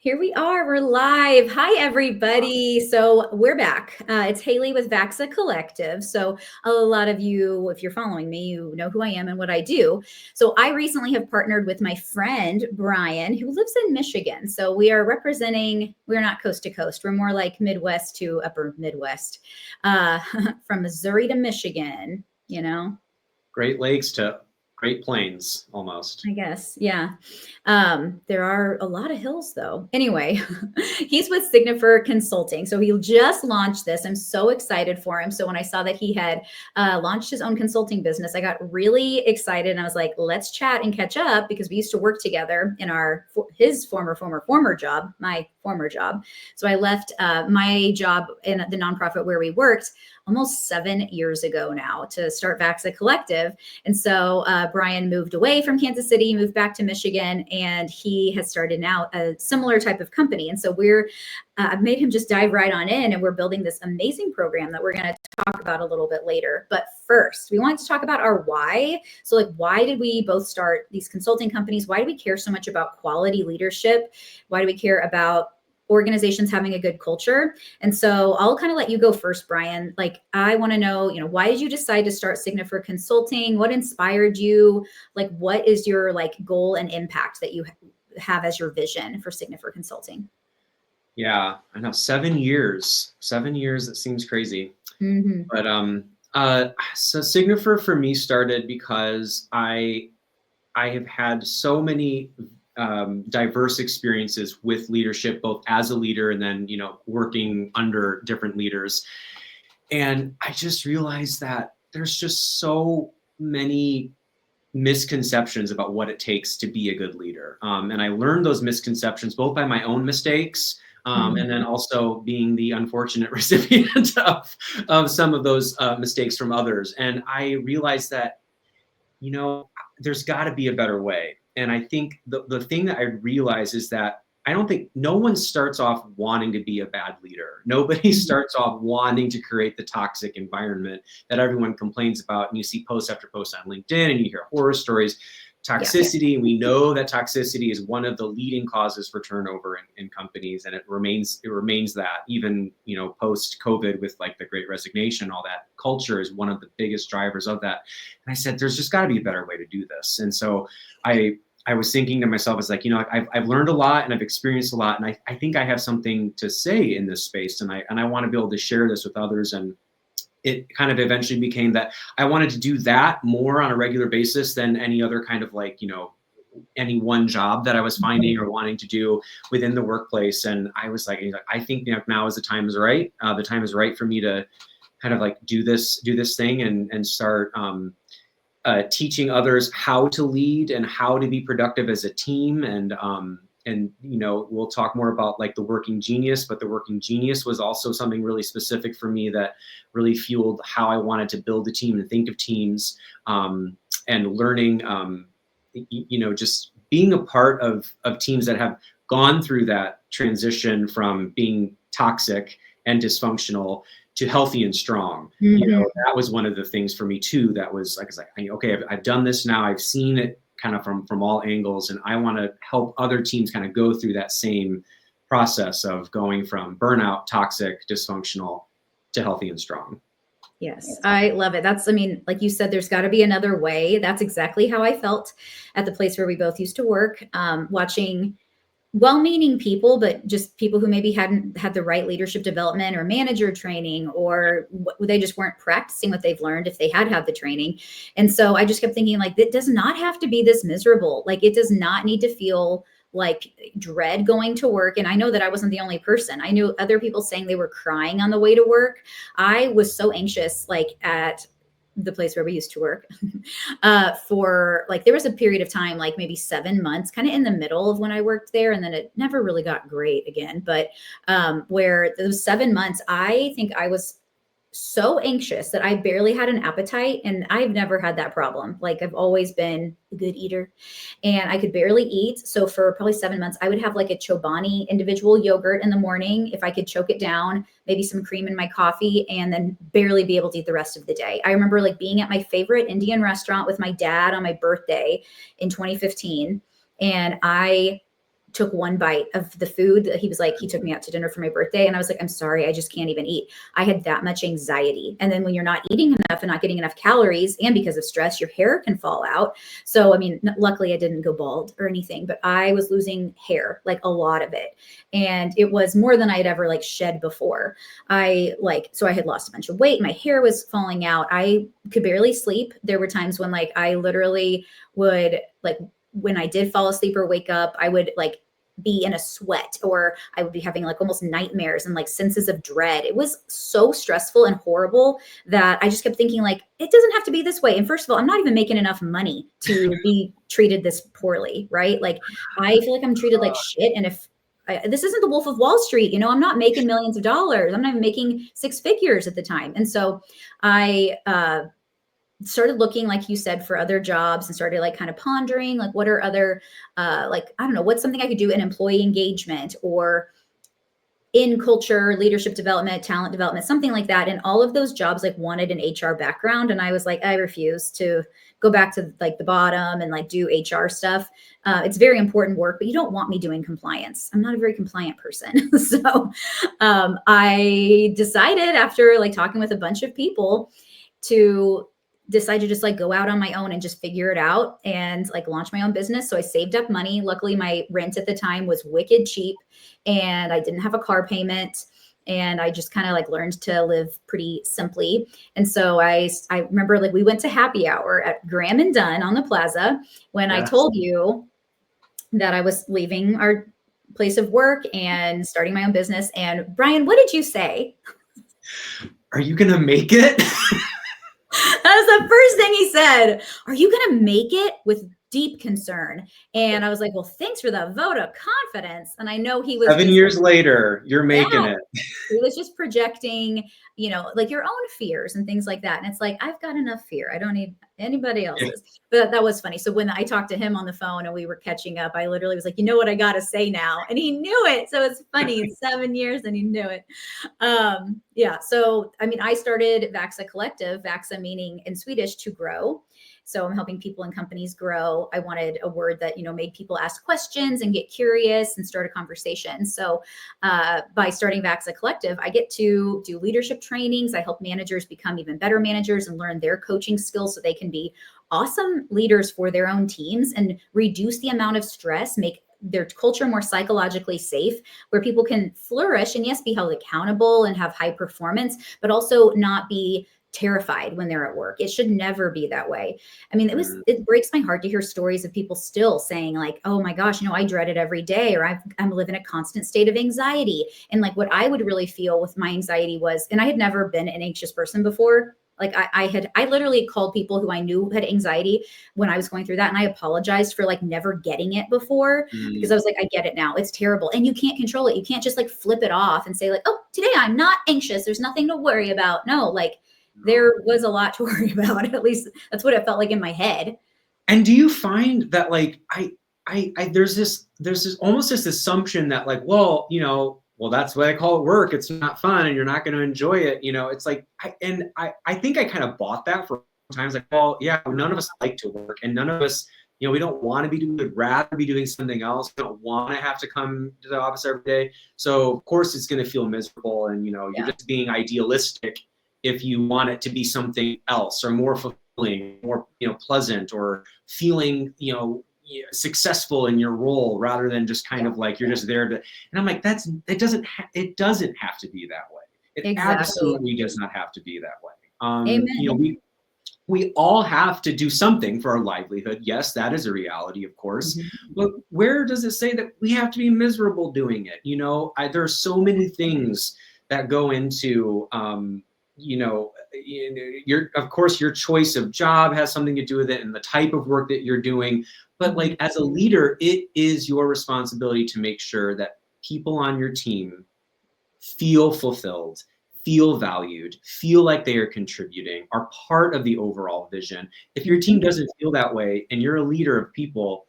Here we are. We're live. Hi, everybody. So we're back. It's Haley with Vaxa Collective. So a lot of you, if you're following me, you know who I am and what I do. So I recently have partnered with my friend Brian, who lives in Michigan. So we are representing. We're not coast to coast. We're more like Midwest to Upper Midwest, uh, from Missouri to Michigan. You know. Great Lakes to Great Plains, almost. I guess, yeah. There are a lot of hills though. Anyway, he's with Signifer Consulting. So he just launched this. I'm so excited for him. So when I saw that he had launched his own consulting business, I got really excited and I was like, let's chat and catch up because we used to work together in his former job, my former job. So I left my job in the nonprofit where we worked almost 7 years ago now to start Vaxa Collective. And so Brian moved away from Kansas City, moved back to Michigan, and he has started now a similar type of company. And so I've made him just dive right on in, and we're building this amazing program that we're going to talk about a little bit later. But first, we wanted to talk about our why. So like, why did we both start these consulting companies? Why do we care so much about quality leadership? Why do we care about organizations having a good culture? And so I'll kind of let you go first, Brian. Like, I want to know, why did you decide to start Signifer Consulting? What inspired you? Like, what is your goal and impact that you have as your vision for Signifer Consulting? Yeah, I know 7 years. 7 years, that seems crazy. Mm-hmm. But so Signifer for me started because I have had so many diverse experiences with leadership, both as a leader and then working under different leaders. And I just realized that there's just so many misconceptions about what it takes to be a good leader. And I learned those misconceptions both by my own mistakes and then also being the unfortunate recipient of some of those mistakes from others. And I realized that, there's got to be a better way. And I think the thing that I realize is that I don't think no one starts off wanting to be a bad leader. Nobody starts off wanting to create the toxic environment that everyone complains about. And you see post after post on LinkedIn and you hear horror stories. Toxicity, yeah. We know that toxicity is one of the leading causes for turnover in companies, and it remains that even post COVID with like the Great Resignation, all that culture is one of the biggest drivers of that. And I said, there's just got to be a better way to do this. And so I was thinking to myself, it's like, I've learned a lot and I've experienced a lot, and I think I have something to say in this space, and I want to be able to share this with others. And it kind of eventually became that I wanted to do that more on a regular basis than any other kind of any one job that I was finding or wanting to do within the workplace. And I was like, I think now is the time is right. The time is right for me to kind of do this thing and start teaching others how to lead and how to be productive as a team. And we'll talk more about the working genius, but the working genius was also something really specific for me that really fueled how I wanted to build a team and think of teams, and learning, just being a part of teams that have gone through that transition from being toxic and dysfunctional to healthy and strong. That was one of the things for me too. That was okay, I've done this now. I've seen it kind of from all angles, and I want to help other teams kind of go through that same process of going from burnout, toxic, dysfunctional to healthy and strong. Yes, I love it. Like you said, there's got to be another way. That's exactly how I felt at the place where we both used to work, watching well-meaning people, but just people who maybe hadn't had the right leadership development or manager training, or they just weren't practicing what they've learned if they had the training. And so I just kept thinking, it does not have to be this miserable. It does not need to feel like dread going to work. And I know that I wasn't the only person. I knew other people saying they were crying on the way to work. I was so anxious, at the place where we used to work, for there was a period of time, maybe 7 months, kind of in the middle of when I worked there. And then it never really got great again. But where those 7 months, I think I was so anxious that I barely had an appetite. And I've never had that problem. I've always been a good eater and I could barely eat. So for probably 7 months, I would have a Chobani individual yogurt in the morning. If I could choke it down, maybe some cream in my coffee, and then barely be able to eat the rest of the day. I remember being at my favorite Indian restaurant with my dad on my birthday in 2015. And I took one bite of the food. He was like, he took me out to dinner for my birthday. And I was like, I'm sorry, I just can't even eat. I had that much anxiety. And then when you're not eating enough and not getting enough calories, and because of stress, your hair can fall out. So, I mean, luckily I didn't go bald or anything, but I was losing hair, like a lot of it. And it was more than I had ever like shed before. So I had lost a bunch of weight. My hair was falling out. I could barely sleep. There were times when like I literally would like, when I did fall asleep or wake up, I would like be in a sweat, or I would be having like almost nightmares and like senses of dread. It was so stressful and horrible that I just kept thinking like, it doesn't have to be this way. And first of all, I'm not even making enough money to be treated this poorly, right? Like I feel like I'm treated like shit. And if this isn't the Wolf of Wall Street, you know, I'm not making millions of dollars. I'm not even making six figures at the time. And so I started looking, like you said, for other jobs, and started like kind of pondering, like, what are other, like, I don't know, what's something I could do in employee engagement or in culture, leadership development, talent development, something like that. And all of those jobs like wanted an HR background. And I was like, I refuse to go back to like the bottom and like do HR stuff. It's very important work, but you don't want me doing compliance. I'm not a very compliant person. So I decided after like talking with a bunch of people to decide to just like go out on my own and just figure it out and like launch my own business. So I saved up money. Luckily, my rent at the time was wicked cheap and I didn't have a car payment. And I just kind of like learned to live pretty simply. And so I remember like we went to happy hour at Graham and Dunn on the plaza when I told you that I was leaving our place of work and starting my own business. And Brian, what did you say? Are you going to make it? That was the first thing he said. Are you going to make it? With deep concern. And I was like, well, thanks for the vote of confidence. And I know he was 7 years later, you're making it. He was just projecting, you know, like your own fears and things like that. And it's like, I've got enough fear. I don't need anybody else's. But that was funny. So when I talked to him on the phone and we were catching up, I literally was like, you know what I got to say now. And he knew it. So it's funny. It's 7 years and he knew it. Yeah. So, I mean, I started Vaxa Collective, Vaxa meaning in Swedish to grow. So I'm helping people and companies grow. I wanted a word that, you know, made people ask questions and get curious and start a conversation. So by starting Vaxa Collective, I get to do leadership trainings. I help managers become even better managers and learn their coaching skills so they can be awesome leaders for their own teams and reduce the amount of stress, make their culture more psychologically safe, where people can flourish and yes, be held accountable and have high performance, but also not be terrified when they're at work. It should never be that way. I mean, it breaks my heart to hear stories of people still saying like, oh my gosh, you know, I dread it every day, or I'm living a constant state of anxiety. And like what I would really feel with my anxiety was, and I had never been an anxious person before. Like I literally called people who I knew had anxiety when I was going through that. And I apologized for like never getting it before because I was like, I get it now. It's terrible. And you can't control it. You can't just like flip it off and say like, oh, today I'm not anxious. There's nothing to worry about. No, like there was a lot to worry about. At least that's what it felt like in my head. And do you find that like, there's this almost this assumption that like, well, you know, well, that's what I call it work. It's not fun and you're not going to enjoy it. You know, it's like, I think I kind of bought that for times like, well, yeah, none of us like to work and none of us, you know, we don't want to be doing, we'd rather be doing something else. We don't want to have to come to the office every day. So of course it's going to feel miserable and, you know, you're just being idealistic if you want it to be something else or more fulfilling, more, you know, pleasant or feeling, you know, successful in your role rather than just kind of like you're just there to. And I'm like, it doesn't have to be that way. It absolutely does not have to be that way. Amen. You know, we all have to do something for our livelihood. Yes, that is a reality, of course. But where does it say that we have to be miserable doing it? You know, there are so many things that go into you know, of course, your choice of job has something to do with it and the type of work that you're doing. But like as a leader, it is your responsibility to make sure that people on your team feel fulfilled, feel valued, feel like they are contributing, are part of the overall vision. If your team doesn't feel that way and you're a leader of people,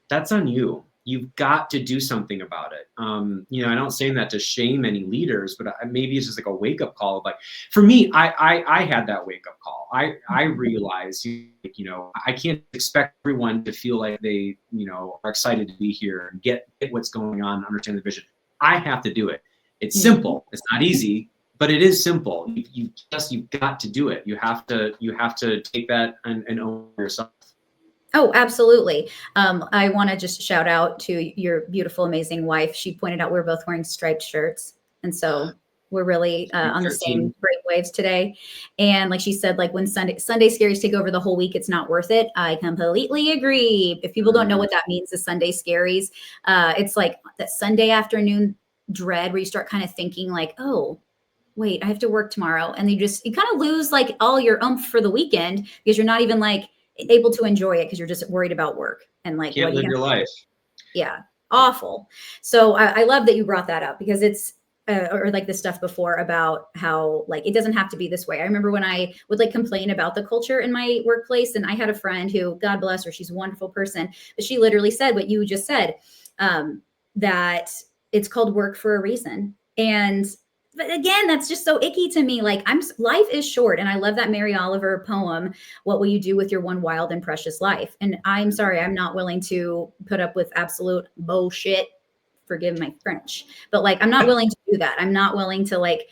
that's on you. you've got to do something about it. I don't say that to shame any leaders, but maybe it's just like a wake up call of like, for me, I had that wake up call. I realized, I can't expect everyone to feel like they, are excited to be here and get what's going on, understand the vision. I have to do it. It's simple. It's not easy, but it is simple. You've got to do it. You have to take that and own yourself. Oh, absolutely. I want to just shout out to your beautiful, amazing wife. She pointed out we're both wearing striped shirts. And so we're really on the same brainwaves today. And like she said, like when Sunday scaries take over the whole week, it's not worth it. I completely agree. If people don't know what that means, the Sunday scaries, it's like that Sunday afternoon dread where you start kind of thinking like, oh, wait, I have to work tomorrow. And you kind of lose like all your oomph for the weekend because you're not even like able to enjoy it because you're just worried about work and like can't live your life. Yeah, awful. So I love that you brought that up because it's or like the stuff before about how like it doesn't have to be this way. I remember when I would like complain about the culture in my workplace, and I had a friend who, God bless her, she's a wonderful person, but she literally said what you just said, that it's called work for a reason. But again, that's just so icky to me. Like life is short. And I love that Mary Oliver poem, What Will You Do With Your One Wild and Precious Life? And I'm sorry, I'm not willing to put up with absolute bullshit. Forgive my French, but like, I'm not willing to do that. I'm not willing to like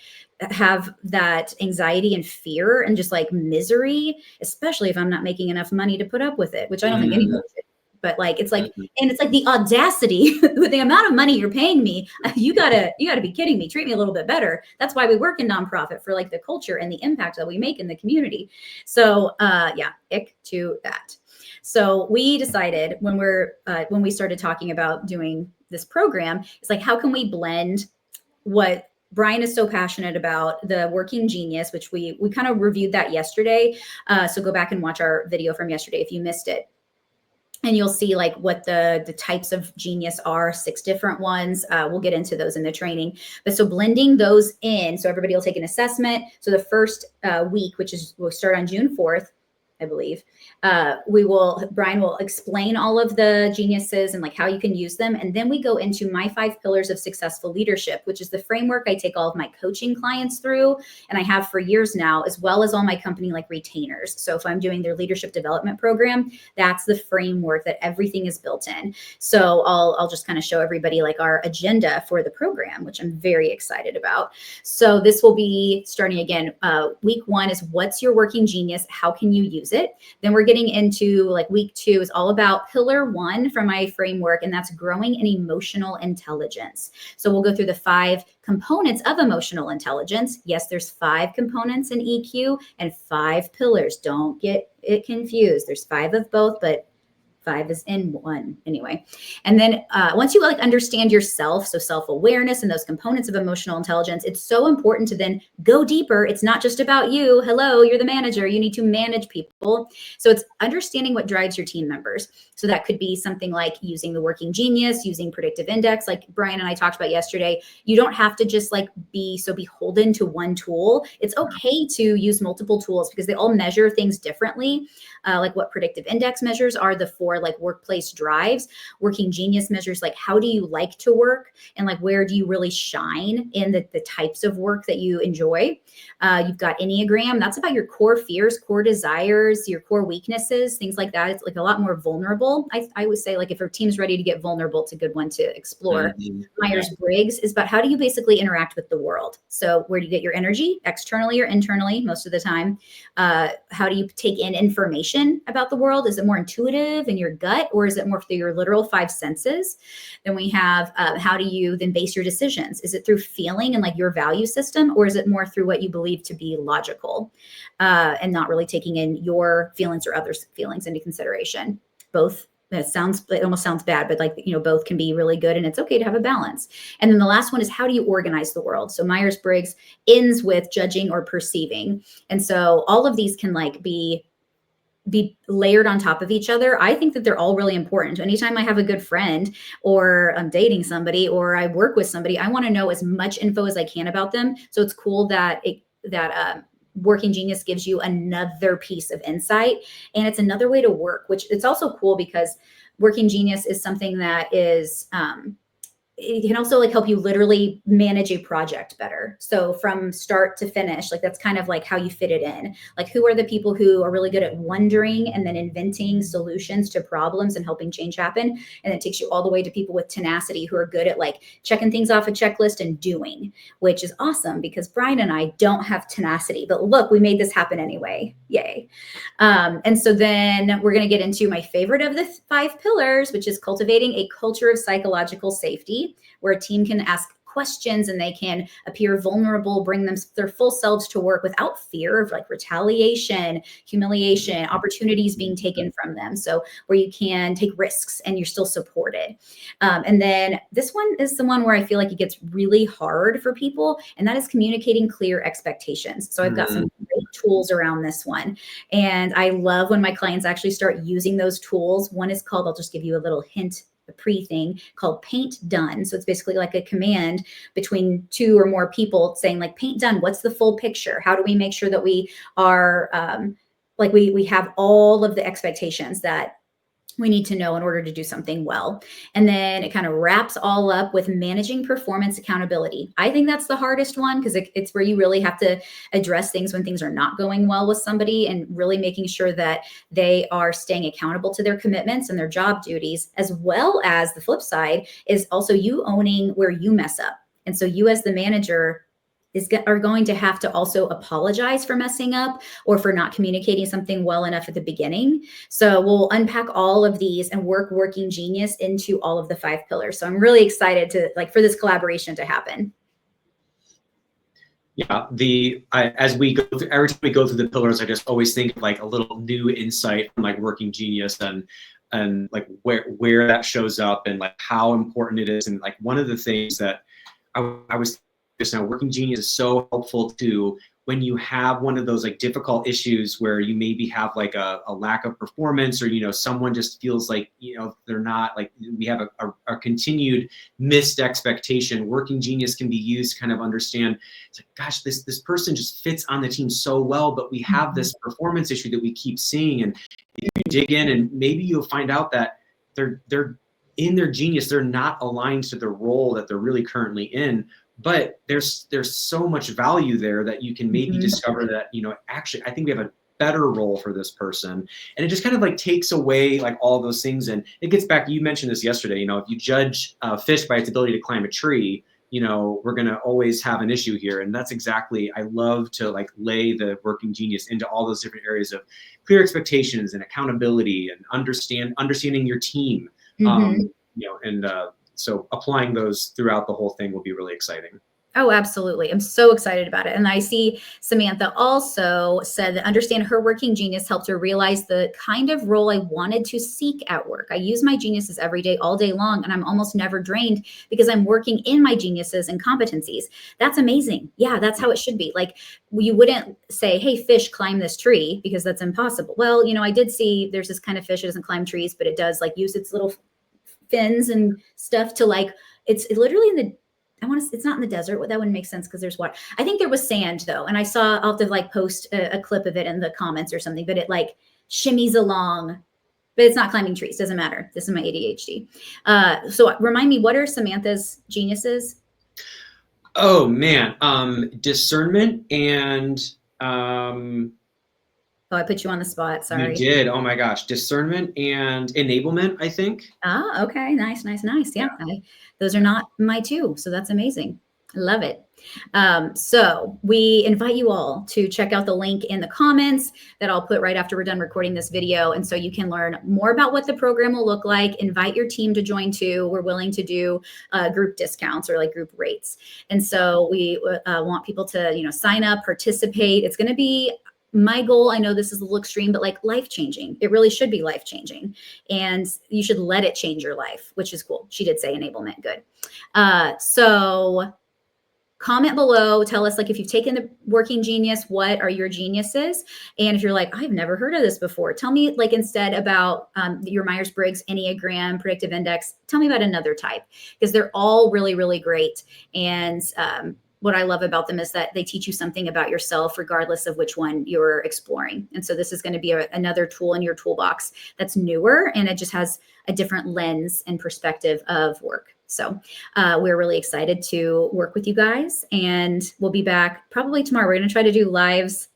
have that anxiety and fear and just like misery, especially if I'm not making enough money to put up with it, which I don't think anyone should. But like, it's like, and it's like the audacity with the amount of money you're paying me, you gotta be kidding me. Treat me a little bit better. That's why we work in nonprofit, for like the culture and the impact that we make in the community. So yeah, ick to that. So we decided when we started talking about doing this program, it's like, how can we blend what Brian is so passionate about, the Working Genius, which we kind of reviewed that yesterday. So go back and watch our video from yesterday if you missed it. And you'll see like what the types of genius are, 6 different ones. We'll get into those in the training. But so blending those in, so everybody will take an assessment. So the first week, we'll start on June 4th, I believe. Brian will explain all of the geniuses and like how you can use them. And then we go into my 5 pillars of successful leadership, which is the framework I take all of my coaching clients through. And I have for years now, as well as all my company like retainers. So if I'm doing their leadership development program, that's the framework that everything is built in. So I'll just kind of show everybody like our agenda for the program, which I'm very excited about. So this will be starting again. Week 1 is what's your working genius? How can you use it? Then we're getting into like week 2 is all about pillar 1 from my framework, and that's growing an emotional intelligence. So we'll go through the 5 components of emotional intelligence. Yes, there's 5 components in EQ and 5 pillars. Don't get it confused. There's 5 of both, but 5 is in 1 anyway. And then once you like understand yourself, so self-awareness and those components of emotional intelligence, it's so important to then go deeper. It's not just about you. Hello, you're the manager. You need to manage people. So it's understanding what drives your team members. So that could be something like using the Working Genius, using predictive index, like Brian and I talked about yesterday. You don't have to just like be so beholden to one tool. It's okay to use multiple tools because they all measure things differently. Like what predictive index measures are the 4 like workplace drives. Working Genius measures like how do you like to work and like where do you really shine in the types of work that you enjoy. You've got Enneagram. That's about your core fears, core desires, your core weaknesses, things like that. It's like a lot more vulnerable. I would say like if your team's ready to get vulnerable, it's a good one to explore. Myers-Briggs is about how do you basically interact with the world. So where do you get your energy, externally or internally, most of the time? How do you take in information about the world? Is it more intuitive in your gut, or is it more through your literal 5 senses? Then we have how do you then base your decisions? Is it through feeling and like your value system, or is it more through what you believe to be logical and not really taking in your feelings or others' feelings into consideration? Both. It almost sounds bad, but like, both can be really good, and it's okay to have a balance. And then the last one is how do you organize the world? So Myers-Briggs ends with judging or perceiving. And so all of these can like be layered on top of each other. I think that they're all really important. Anytime I have a good friend or I'm dating somebody or I work with somebody, I want to know as much info as I can about them. So it's cool that Working Genius gives you another piece of insight, and it's another way to work, which it's also cool because Working Genius is something that is, it can also like help you literally manage a project better. So from start to finish, like that's kind of like how you fit it in. Like who are the people who are really good at wondering and then inventing solutions to problems and helping change happen? And it takes you all the way to people with tenacity who are good at like checking things off a checklist and doing, which is awesome because Brian and I don't have tenacity, but look, we made this happen anyway. Yay. And so then we're going to get into my favorite of the 5 pillars, which is cultivating a culture of psychological safety, where a team can ask questions and they can appear vulnerable, bring them their full selves to work without fear of like retaliation, humiliation, opportunities being taken from them. So where you can take risks and you're still supported. And then this one is the one where I feel like it gets really hard for people, and that is communicating clear expectations. So I've got some great tools around this one. And I love when my clients actually start using those tools. One is called, I'll just give you a little hint, a pre thing called paint done. So it's basically like a command between 2 or more people saying like paint done. What's the full picture? How do we make sure that we are like we have all of the expectations that we need to know in order to do something well? And then it kind of wraps all up with managing performance accountability. I think that's the hardest one because it's where you really have to address things when things are not going well with somebody and really making sure that they are staying accountable to their commitments and their job duties, as well as the flip side is also you owning where you mess up. And so you as the manager are going to have to also apologize for messing up or for not communicating something well enough at the beginning. So we'll unpack all of these and work Working Genius into all of the 5 pillars. So I'm really excited to for this collaboration to happen. Yeah, as we go through, every time we go through the pillars, I just always think of like a little new insight from like Working Genius and like where that shows up and like how important it is. And like one of the things that I was just now, Working Genius is so helpful to when you have one of those like difficult issues where you maybe have like a lack of performance, or someone just feels like they're not, like we have a continued missed expectation. Working Genius can be used to kind of understand, it's like, gosh, this person just fits on the team so well, but we have this performance issue that we keep seeing. And if you dig in, and maybe you'll find out that they're in their genius, they're not aligned to the role that they're really currently in. But there's so much value there that you can maybe discover that, actually, I think we have a better role for this person. And it just kind of like takes away like all those things. And it gets back, you mentioned this yesterday, if you judge a fish by its ability to climb a tree, we're going to always have an issue here. And that's exactly, I love to like lay the Working Genius into all those different areas of clear expectations and accountability and understanding your team. So applying those throughout the whole thing will be really exciting. Oh, absolutely. I'm so excited about it. And I see Samantha also said that understand her Working Genius helped her realize the kind of role I wanted to seek at work. I use my geniuses every day, all day long, and I'm almost never drained because I'm working in my geniuses and competencies. That's amazing. Yeah, that's how it should be. Like you wouldn't say, hey, fish, climb this tree, because that's impossible. Well, I did see there's this kind of fish that doesn't climb trees, but it does like use its little fins and stuff to like, it's literally in the, it's not in the desert. That wouldn't make sense because there's water. I think there was sand though. And I'll have to like post a clip of it in the comments or something, but it like shimmies along, but it's not climbing trees. Doesn't matter. This is my ADHD. So remind me, what are Samantha's geniuses? Oh man. Discernment and, oh, I put you on the spot. Sorry. You did. Oh my gosh. Discernment and enablement, I think. Ah, okay. Nice. Yeah. Those are not my 2. So that's amazing. I love it. So we invite you all to check out the link in the comments that I'll put right after we're done recording this video. And so you can learn more about what the program will look like, invite your team to join too. We're willing to do group discounts or like group rates. And so we want people to, sign up, participate. It's going to be, my goal, I know this is a little extreme, but like life-changing. It really should be life-changing. And you should let it change your life, which is cool. She did say enablement. Good. So comment below. Tell us like if you've taken the Working Genius, what are your geniuses? And if you're like, I've never heard of this before, tell me like instead about your Myers-Briggs, Enneagram, Predictive Index, tell me about another type, because they're all really, really great. And what I love about them is that they teach you something about yourself, regardless of which one you're exploring. And so this is going to be another tool in your toolbox that's newer. And it just has, a different lens and perspective of work. So we're really excited to work with you guys, and we'll be back probably tomorrow. We're going to try to do lives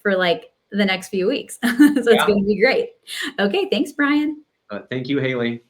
for like the next few weeks. So it's going to be great. Okay. Thanks, Brian. Thank you, Haley.